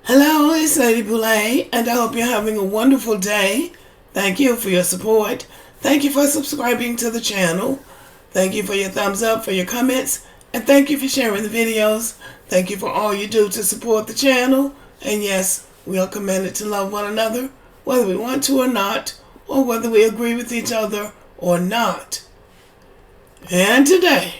Hello, it's Lady Boulay, and I hope you're having a wonderful day. Thank you for your support. Thank you for subscribing to the channel. Thank you for your thumbs up, for your comments, and thank you for sharing the videos. Thank you for all you do to support the channel. And yes, we are commanded to love one another, whether we want to or not, or whether we agree with each other or not. And today,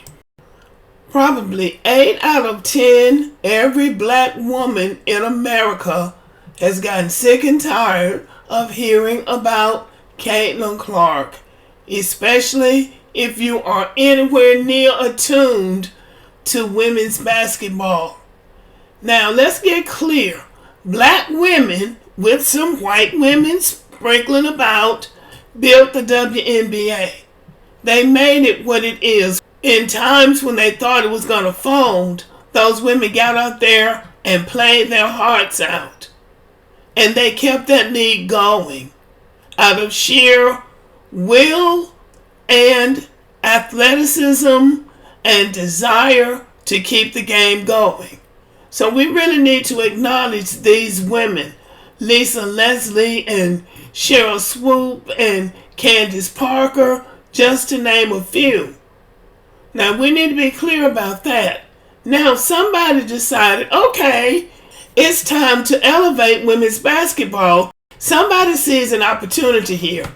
probably 8 out of 10 every black woman in America has gotten sick and tired of hearing about Caitlin Clark, especially if you are anywhere near attuned to women's basketball. Now let's get clear. Black women with some white women sprinkling about built the WNBA. They made it what it is. In times when they thought it was going to fold, those women got out there and played their hearts out. And they kept that league going out of sheer will and athleticism and desire to keep the game going. So we really need to acknowledge these women, Lisa Leslie and Cheryl Swoop and Candace Parker, just to name a few. Now, we need to be clear about that. Now, somebody decided, okay, it's time to elevate women's basketball. Somebody sees an opportunity here.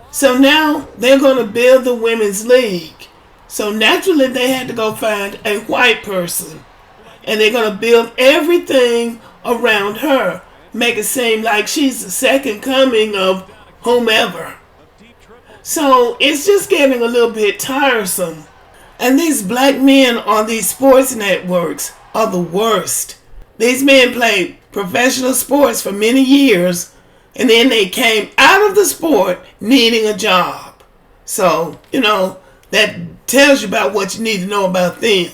So now they're going to build the women's league. So naturally, they had to go find a white person. And they're going to build everything around her. Make it seem like she's the second coming of whomever. So it's just getting a little bit tiresome. And these black men on these sports networks are the worst. These men played professional sports for many years, and then they came out of the sport needing a job. So, that tells you about what you need to know about them.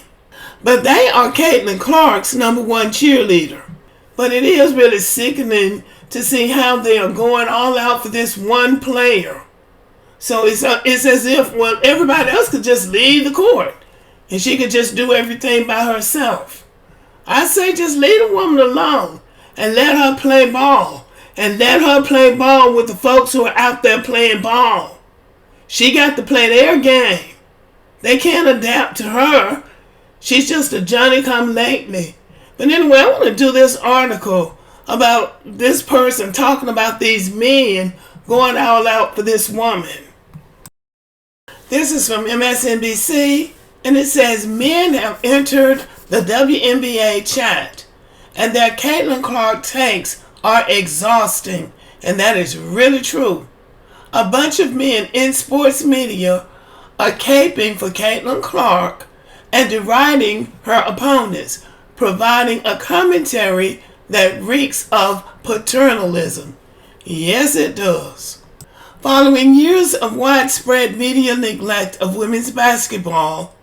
But they are Caitlin Clark's number one cheerleader. But it is really sickening to see how they are going all out for this one player. So it's as if, everybody else could just leave the court and she could just do everything by herself. I say just leave the woman alone and let her play ball. And let her play ball with the folks who are out there playing ball. She got to play their game. They can't adapt to her. She's just a Johnny-come-lately. But anyway, I want to do this article about this person talking about these men going all out for this woman. This is from MSNBC, and it says, men have entered the WNBA chat, and their Caitlin Clark takes are exhausting, and that is really true. A bunch of men in sports media are caping for Caitlin Clark and deriding her opponents, providing a commentary that reeks of paternalism. Yes, it does. Following years of widespread media neglect of women's basketball,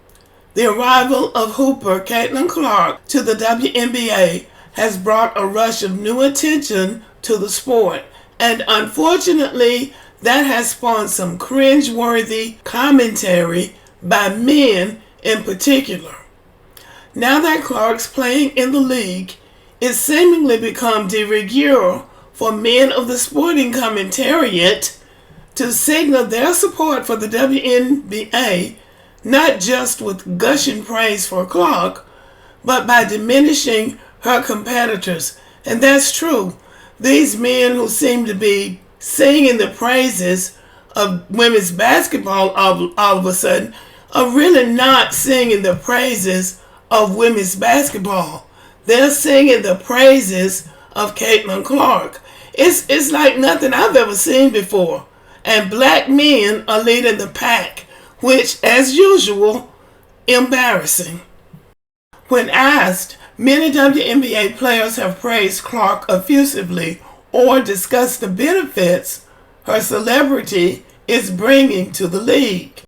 the arrival of hooper Caitlin Clark to the WNBA has brought a rush of new attention to the sport, and unfortunately, that has spawned some cringe-worthy commentary by men in particular. Now that Clark's playing in the league, it's seemingly become de rigueur for men of the sporting commentariat to signal their support for the WNBA, not just with gushing praise for Clark, but by diminishing her competitors. And that's true. These men who seem to be singing the praises of women's basketball all of a sudden are really not singing the praises of women's basketball. They're singing the praises of Caitlin Clark. It's like nothing I've ever seen before. And black men are leading the pack, which, as usual, embarrassing. When asked, many WNBA players have praised Clark effusively or discussed the benefits her celebrity is bringing to the league.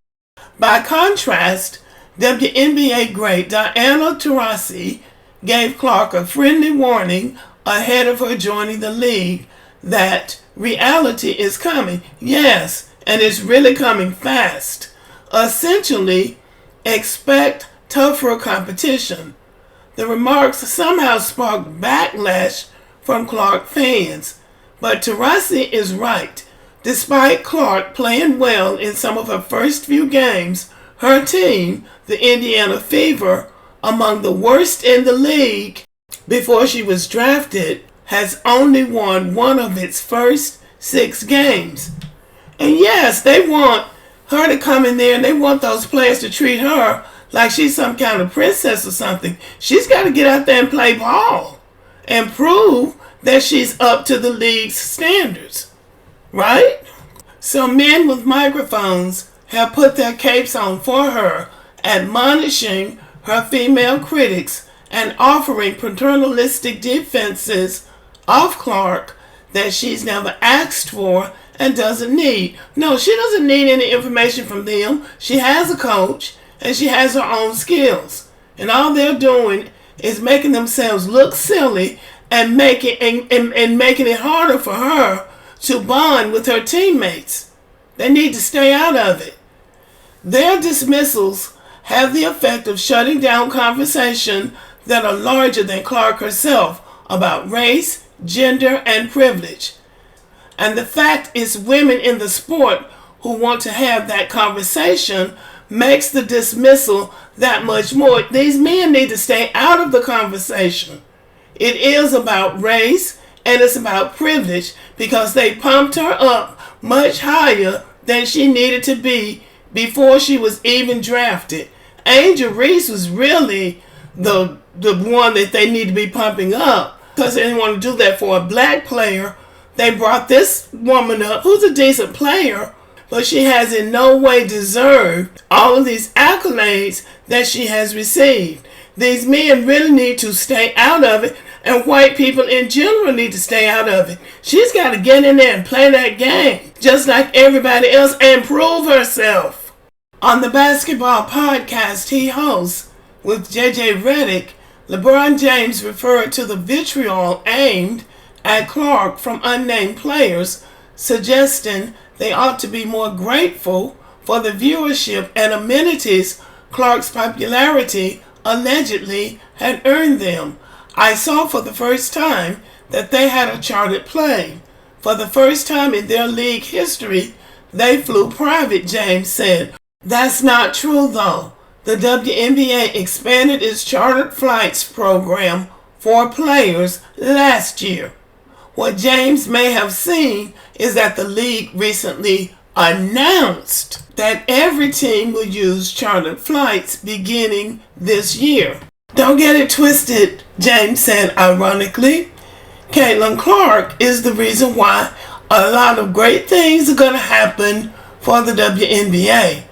By contrast, WNBA great Diana Taurasi gave Clark a friendly warning ahead of her joining the league that reality is coming. Yes, and it's really coming fast. Essentially, expect tougher competition. The remarks somehow sparked backlash from Clark fans. But Taurasi is right. Despite Clark playing well in some of her first few games, her team, the Indiana Fever, among the worst in the league before she was drafted, has only won one of its first 6 games. And yes, they want her to come in there and they want those players to treat her like she's some kind of princess or something. She's got to get out there and play ball and prove that she's up to the league's standards, right? So men with microphones have put their capes on for her, admonishing her female critics and offering paternalistic defenses of Clark that she's never asked for and doesn't need. No, she doesn't need any information from them. She has a coach and she has her own skills. And all they're doing is making themselves look silly and making it harder for her to bond with her teammates. They need to stay out of it. Their dismissals have the effect of shutting down conversation that are larger than Clark herself about race, gender, and privilege. And the fact is, women in the sport who want to have that conversation makes the dismissal that much more. These men need to stay out of the conversation. It is about race and it's about privilege because they pumped her up much higher than she needed to be before she was even drafted. Angel Reese was really the one that they need to be pumping up because they didn't want to do that for a black player. They brought this woman up who's a decent player, but she has in no way deserved all of these accolades that she has received. These men really need to stay out of it, and white people in general need to stay out of it. She's got to get in there and play that game, just like everybody else, and prove herself. On the basketball podcast he hosts with JJ Redick, LeBron James referred to the vitriol aimed at Clark from unnamed players, suggesting they ought to be more grateful for the viewership and amenities Clark's popularity allegedly had earned them. I saw for the first time that they had a chartered plane. For the first time in their league history, they flew private, James said. That's not true, though. The WNBA expanded its chartered flights program for players last year. What James may have seen is that the league recently announced that every team will use chartered flights beginning this year. Don't get it twisted, James said ironically. Caitlin Clark is the reason why a lot of great things are going to happen for the WNBA.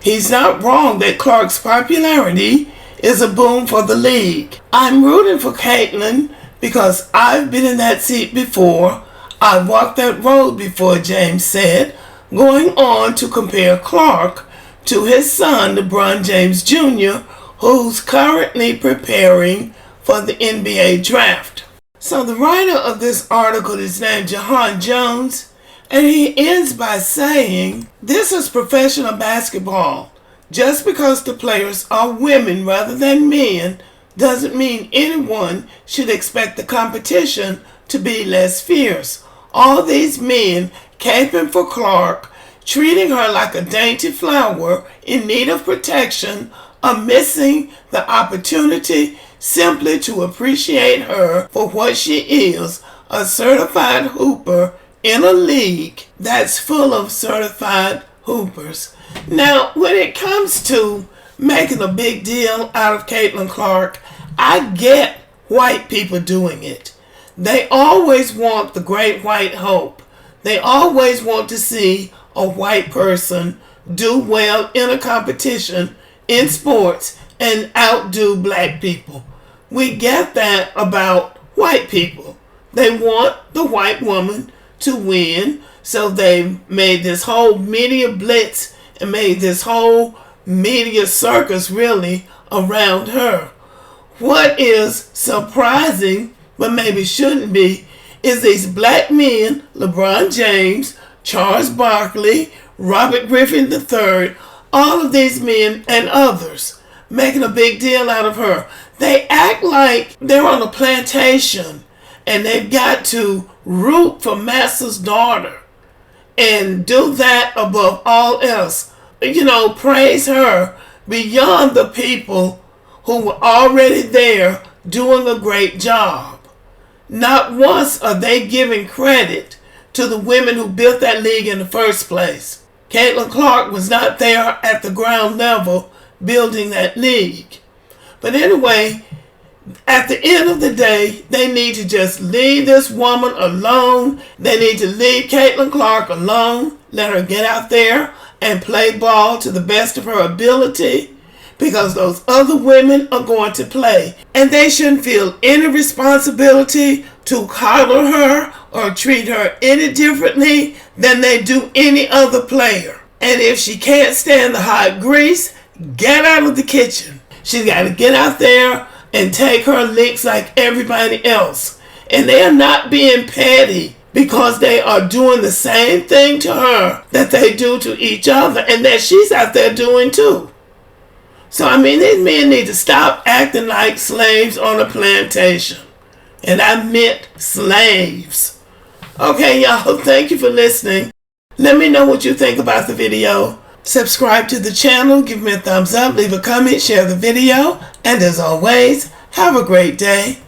He's not wrong that Clark's popularity is a boon for the league. I'm rooting for Caitlin because I've been in that seat before. I've walked that road before, James said, going on to compare Clark to his son, LeBron James Jr., who's currently preparing for the NBA draft. So the writer of this article is named Jahan Jones, and he ends by saying, this is professional basketball. Just because the players are women rather than men doesn't mean anyone should expect the competition to be less fierce. All these men caping for Clark, treating her like a dainty flower in need of protection, are missing the opportunity simply to appreciate her for what she is, a certified hooper in a league that's full of certified hoopers. Now, when it comes to making a big deal out of Caitlin Clark, I get white people doing it. They always want the great white hope. They always want to see a white person do well in a competition in sports and outdo black people. We get that about white people. They want the white woman to win, so they made this whole media blitz and made this whole media circus really around her. What is surprising, but maybe shouldn't be, is these black men, LeBron James, Charles Barkley, Robert Griffin III, all of these men and others making a big deal out of her. They act like they're on a plantation and they've got to root for Master's daughter and do that above all else. Praise her beyond the people who were already there doing a great job. Not once are they giving credit to the women who built that league in the first place. Caitlin Clark was not there at the ground level building that league. But anyway, at the end of the day, they need to just leave this woman alone. They need to leave Caitlin Clark alone. Let her get out there and play ball to the best of her ability, because those other women are going to play. And they shouldn't feel any responsibility to coddle her or treat her any differently than they do any other player. And if she can't stand the hot grease, get out of the kitchen. She's got to get out there and take her licks like everybody else. And they are not being petty because they are doing the same thing to her that they do to each other and that she's out there doing too. So, these men need to stop acting like slaves on a plantation. And I meant slaves. Okay, y'all, thank you for listening. Let me know what you think about the video. Subscribe to the channel, give me a thumbs up, leave a comment, share the video, and as always, have a great day.